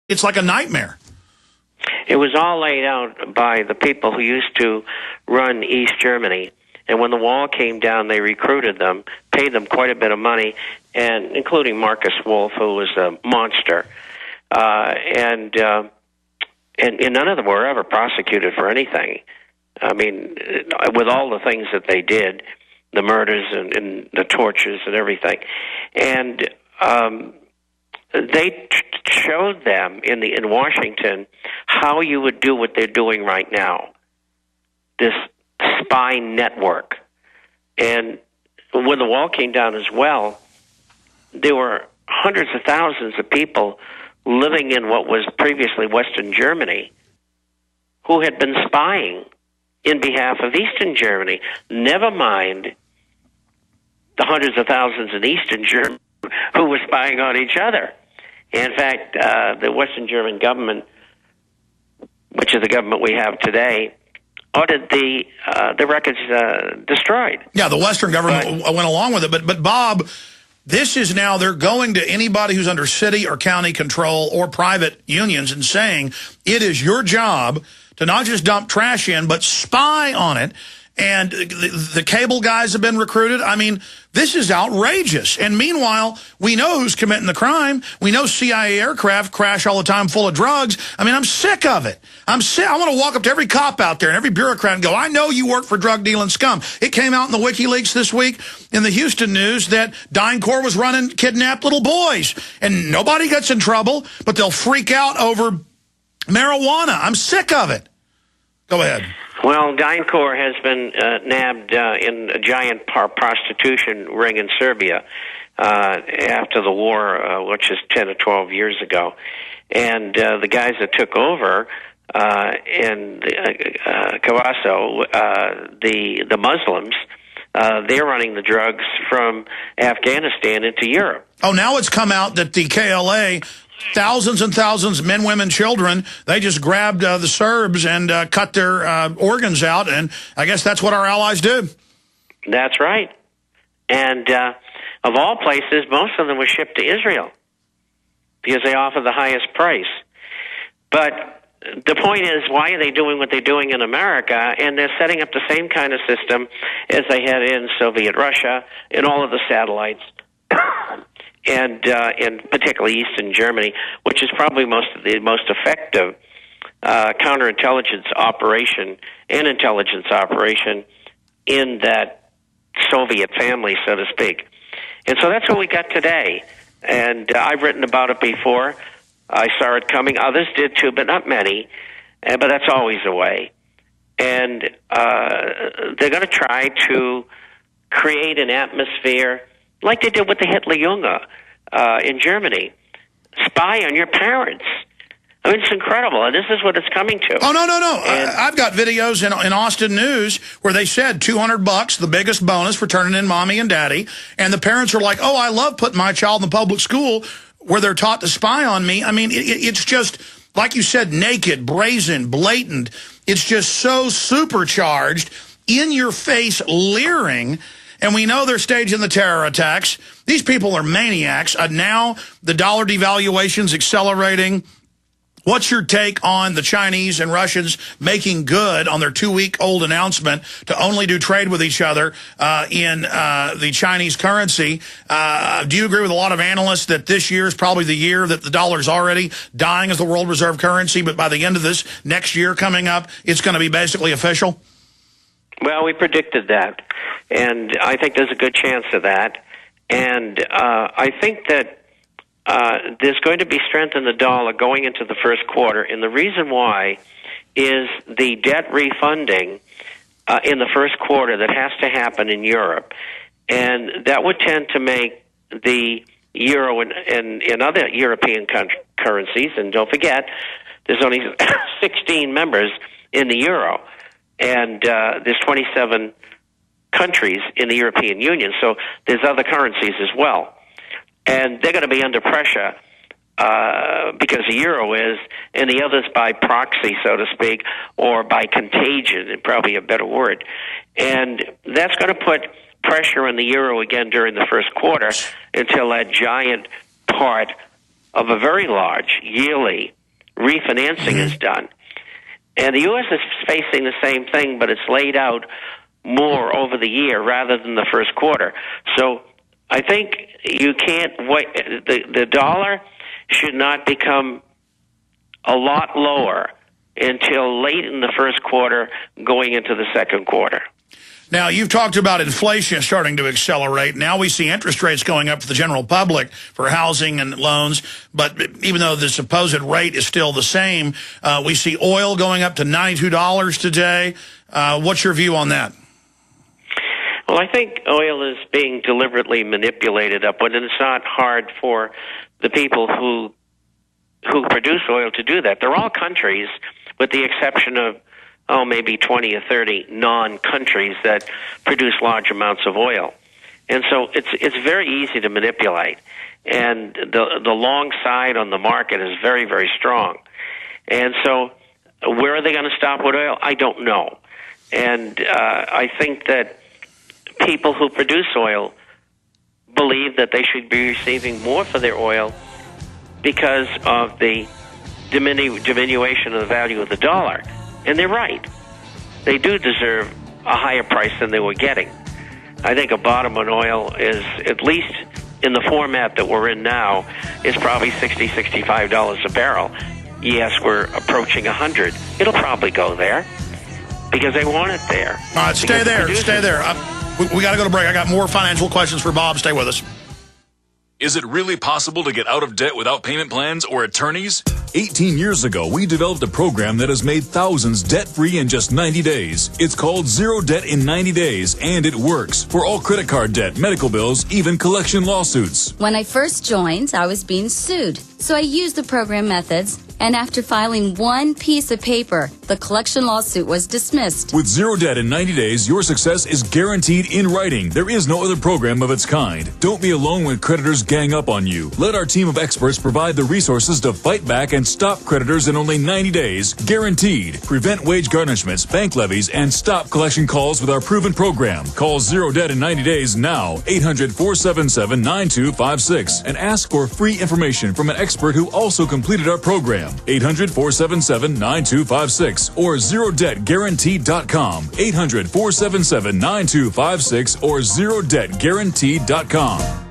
It's like a nightmare. It was all laid out by the people who used to run East Germany. And when the wall came down, they recruited them, paid them quite a bit of money, and including Marcus Wolf, who was a monster. And none of them were ever prosecuted for anything. I mean, with all the things that they did, the murders and the tortures and everything. And they showed them in Washington how you would do what they're doing right now, this spy network. And when the wall came down as well, there were hundreds of thousands of people living in what was previously Western Germany who had been spying in behalf of Eastern Germany, never mind the hundreds of thousands in Eastern Germany who were spying on each other. In fact, the Western German government, which is the government we have today, ordered the records destroyed. Yeah, the Western government went along with it. But Bob, this is now they're going to anybody who's under city or county control or private unions and saying it is your job to not just dump trash in, but spy on it. And the cable guys have been recruited. I mean, this is outrageous. And meanwhile, we know who's committing the crime. We know CIA aircraft crash all the time full of drugs. I mean, I'm sick of it. I'm sick. I want to walk up to every cop out there and every bureaucrat and go, I know you work for drug dealing scum. It came out in the WikiLeaks this week in the Houston news that DynCorp was running kidnapped little boys. And nobody gets in trouble, but they'll freak out over marijuana. I'm sick of it. Go ahead. Well, DynCorp has been nabbed in a giant prostitution ring in Serbia after the war, which is 10 or 12 years ago. And the guys that took over in Cavasso, the Muslims, they're running the drugs from Afghanistan into Europe. Oh, now it's come out that the KLA, thousands and thousands, men, women, children, they just grabbed the Serbs and cut their organs out, and I guess that's what our allies do. That's right. And of all places, most of them were shipped to Israel because they offer the highest price. But the point is, why are they doing what they're doing in America? And they're setting up the same kind of system as they had in Soviet Russia, in all of the satellites, and in particularly Eastern Germany, which is probably the most effective counterintelligence operation and intelligence operation in that Soviet family, so to speak. And so that's what we got today. And I've written about it before. I saw it coming. Others did too, but not many. But that's always the way. And they're going to try to create an atmosphere like they did with the Hitlerjunge in Germany. Spy on your parents. I mean, it's incredible, and this is what it's coming to. Oh, no. I've got videos in Austin News where they said $200, the biggest bonus for turning in mommy and daddy, and the parents are like, oh, I love putting my child in the public school where they're taught to spy on me. I mean, it's just, like you said, naked, brazen, blatant. It's just so supercharged, in your face, leering. And we know they're staging the terror attacks. These people are maniacs. Now the dollar devaluation's accelerating. What's your take on the Chinese and Russians making good on their 2-week-old announcement to only do trade with each other in the Chinese currency? Do you agree with a lot of analysts that this year is probably the year that the dollar's already dying as the world reserve currency, but by the end of this next year coming up, it's going to be basically official? Well, we predicted that, and I think there's a good chance of that. And I think that there's going to be strength in the dollar going into the first quarter, and the reason why is the debt refunding in the first quarter that has to happen in Europe, and that would tend to make the euro and other European currencies, and don't forget, there's only 16 members in the euro, and there's 27 countries in the European Union, so there's other currencies as well. And they're going to be under pressure because the euro is, and the others by proxy, so to speak, or by contagion, probably a better word. And that's going to put pressure on the euro again during the first quarter until that giant part of a very large yearly refinancing is done. And the U.S. is facing the same thing, but it's laid out more over the year rather than the first quarter. So I think you can't wait. The dollar should not become a lot lower until late in the first quarter, going into the second quarter. Now, you've talked about inflation starting to accelerate. Now we see interest rates going up for the general public for housing and loans. But even though the supposed rate is still the same, we see oil going up to $92 today. What's your view on that? Well, I think oil is being deliberately manipulated upward, and it's not hard for the people who produce oil to do that. They're all countries, with the exception of maybe 20 or 30 non-countries that produce large amounts of oil. And so it's very easy to manipulate. And the long side on the market is very, very strong. And so where are they going to stop with oil? I don't know. And I think that people who produce oil believe that they should be receiving more for their oil because of the diminution of the value of the dollar. And they're right. They do deserve a higher price than they were getting. I think a bottom on oil is, at least in the format that we're in now, is probably $60, $65 a barrel. Yes, we're approaching 100. It'll probably go there because they want it there. All right, stay there. We got to go to break. I got more financial questions for Bob. Stay with us. Is it really possible to get out of debt without payment plans or attorneys? 18 years ago, we developed a program that has made thousands debt-free in just 90 days. It's called Zero Debt in 90 Days, and it works for all credit card debt, medical bills, even collection lawsuits. When I first joined, I was being sued. So I used the program methods, and after filing one piece of paper, the collection lawsuit was dismissed. With Zero Debt in 90 days, your success is guaranteed in writing. There is no other program of its kind. Don't be alone when creditors gang up on you. Let our team of experts provide the resources to fight back and stop creditors in only 90 days, guaranteed. Prevent wage garnishments, bank levies, and stop collection calls with our proven program. Call Zero Debt in 90 days now, 800-477-9256, and ask for free information from an expert who also completed our program. 800-477-9256 or ZeroDebtGuaranteed.com. 800-477-9256 or ZeroDebtGuaranteed.com.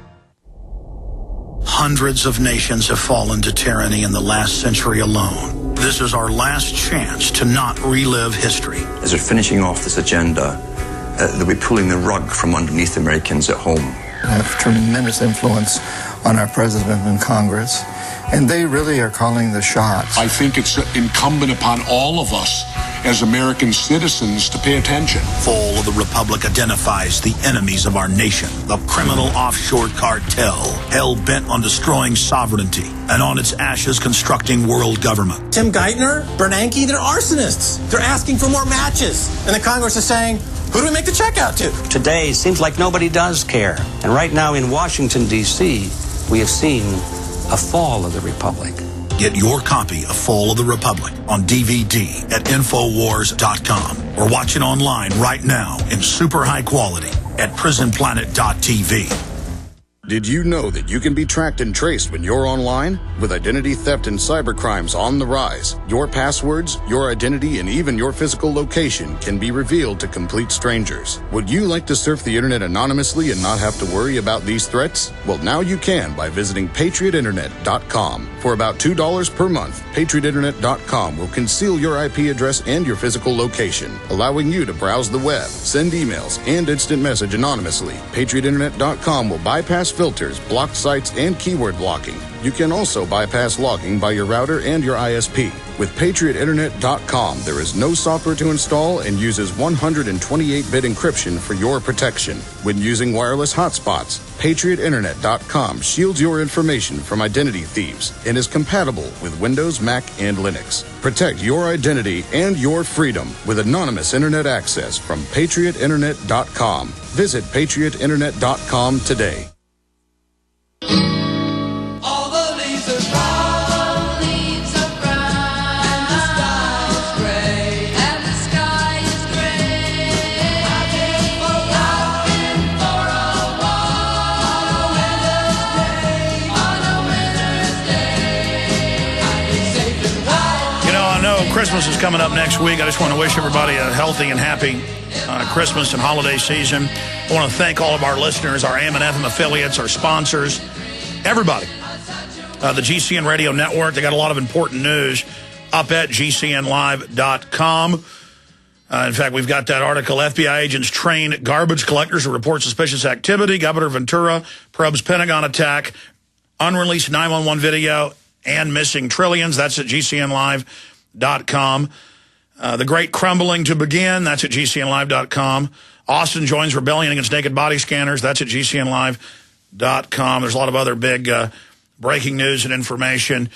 Hundreds of nations have fallen to tyranny in the last century alone. This is our last chance to not relive history. As they're finishing off this agenda, they'll be pulling the rug from underneath Americans at home. I have tremendous influence on our president and Congress, and they really are calling the shots. I think it's incumbent upon all of us as American citizens to pay attention. Fall of the Republic identifies the enemies of our nation, the criminal offshore cartel, hell-bent on destroying sovereignty, and on its ashes constructing world government. Tim Geithner, Bernanke, they're arsonists. They're asking for more matches. And the Congress is saying, who do we make the check out to? Today, it seems like nobody does care. And right now in Washington, D.C., we have seen a fall of the Republic. Get your copy of Fall of the Republic on DVD at Infowars.com or watch it online right now in super high quality at PrisonPlanet.tv. Did you know that you can be tracked and traced when you're online? With identity theft and cybercrimes on the rise, your passwords, your identity, and even your physical location can be revealed to complete strangers. Would you like to surf the internet anonymously and not have to worry about these threats? Well, now you can by visiting PatriotInternet.com. For about $2 per month, PatriotInternet.com will conceal your IP address and your physical location, allowing you to browse the web, send emails, and instant message anonymously. PatriotInternet.com will bypass filters, blocked sites, and keyword blocking. You can also bypass logging by your router and your ISP. With PatriotInternet.com, there is no software to install and uses 128-bit encryption for your protection. When using wireless hotspots, PatriotInternet.com shields your information from identity thieves and is compatible with Windows, Mac, and Linux. Protect your identity and your freedom with anonymous internet access from PatriotInternet.com. Visit PatriotInternet.com today. Christmas is coming up next week. I just want to wish everybody a healthy and happy Christmas and holiday season. I want to thank all of our listeners, our AM and FM affiliates, our sponsors, everybody. The GCN Radio Network, they got a lot of important news up at GCNlive.com. In fact, we've got that article, FBI agents train garbage collectors to report suspicious activity. Governor Ventura probes Pentagon attack, unreleased 911 video, and missing trillions. That's at GCNlive.com. The Great Crumbling to begin. That's at GCNlive.com. Austin joins rebellion against naked body scanners. That's at GCNlive.com. There's a lot of other big breaking news and information,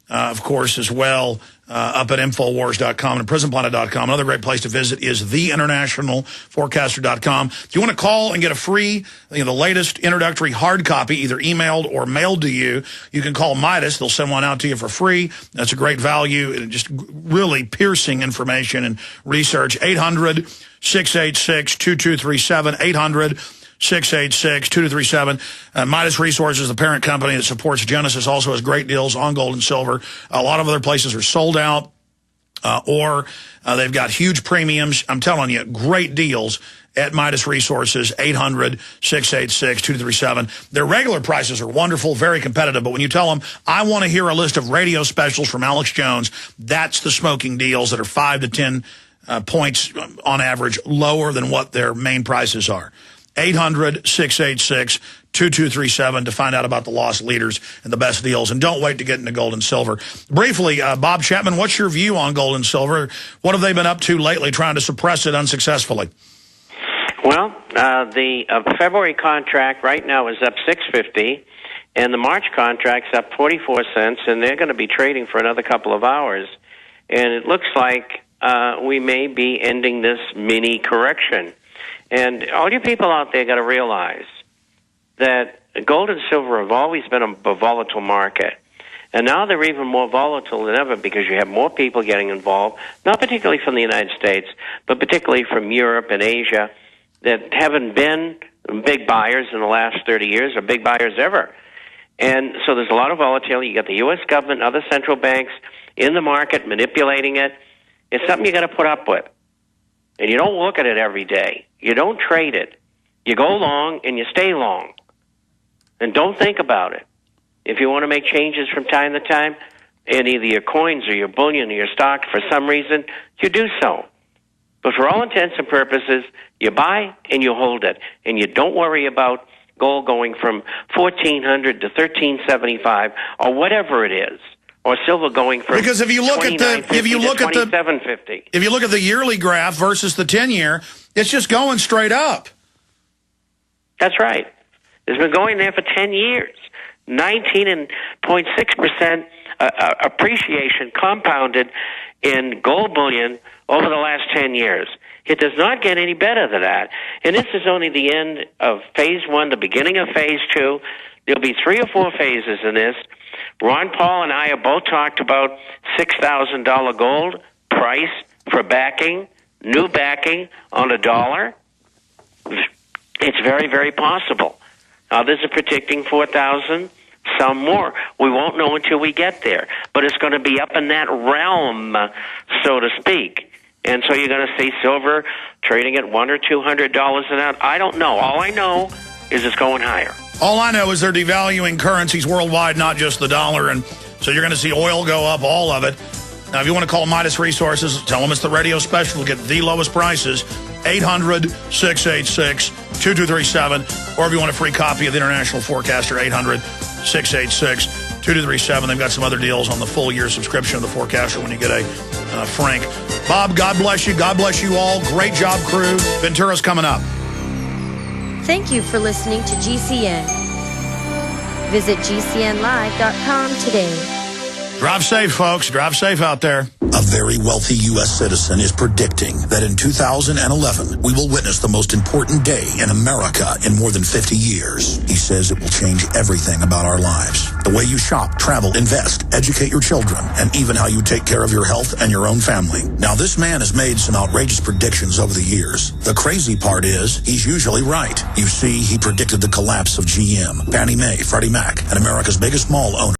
of course, as well, up at Infowars.com and PrisonPlanet.com. Another great place to visit is TheInternationalForecaster.com. If you want to call and get a free, the latest introductory hard copy, either emailed or mailed to you, you can call Midas. They'll send one out to you for free. That's a great value and just really piercing information and research. 800-686-2237, 800-686-2237. Midas Resources, the parent company that supports Genesis, also has great deals on gold and silver. A lot of other places are sold out or they've got huge premiums. I'm telling you, great deals at Midas Resources, 800-686-2237. Their regular prices are wonderful, very competitive, but when you tell them, I want to hear a list of radio specials from Alex Jones, that's the smoking deals that are 5 to 10 points on average lower than what their main prices are. 800-686-2237 to find out about the lost leaders and the best deals. And don't wait to get into gold and silver. Briefly, Bob Chapman, what's your view on gold and silver? What have they been up to lately trying to suppress it unsuccessfully? Well, the February contract right now is up $6.50, and the March contract's up 44 cents, and they're going to be trading for another couple of hours. And it looks like we may be ending this mini correction. And all you people out there got to realize that gold and silver have always been a volatile market. And now they're even more volatile than ever because you have more people getting involved, not particularly from the United States, but particularly from Europe and Asia that haven't been big buyers in the last 30 years or big buyers ever. And so there's a lot of volatility. You got the U.S. government, other central banks in the market manipulating it. It's something you got to put up with. And you don't look at it every day. You don't trade it. You go long and you stay long. And don't think about it. If you want to make changes from time to time in either your coins or your bullion or your stock for some reason, you do so. But for all intents and purposes, you buy and you hold it. And you don't worry about gold going from $1,400 to $1,375 or whatever it is. Or silver going from because if you look at the yearly graph versus the 10-year, it's just going straight up. That's right. It's been going there for 10 years. 19.6% appreciation compounded in gold bullion over the last 10 years. It does not get any better than that. And this is only the end of phase one, the beginning of phase two. There'll be 3 or 4 phases in this. Ron Paul and I have both talked about $6,000 gold price for backing, new backing on $1. It's very, very possible. Others are predicting 4,000, some more. We won't know until we get there, but it's going to be up in that realm, so to speak. And so you're going to see silver trading at $100 or $200 an ounce. I don't know. All I know is it's going higher. All I know is they're devaluing currencies worldwide, not just the dollar. And so you're going to see oil go up, all of it. Now, if you want to call Midas Resources, tell them it's the radio special. Get the lowest prices, 800-686-2237. Or if you want a free copy of the International Forecaster, 800-686-2237. They've got some other deals on the full year subscription of the Forecaster when you get a Frank. Bob, God bless you. God bless you all. Great job, crew. Ventura's coming up. Thank you for listening to GCN. Visit GCNlive.com today. Drive safe, folks. Drive safe out there. A very wealthy U.S. citizen is predicting that in 2011, we will witness the most important day in America in more than 50 years. He says it will change everything about our lives. The way you shop, travel, invest, educate your children, and even how you take care of your health and your own family. Now, this man has made some outrageous predictions over the years. The crazy part is, he's usually right. You see, he predicted the collapse of GM, Fannie Mae, Freddie Mac, and America's biggest mall owner.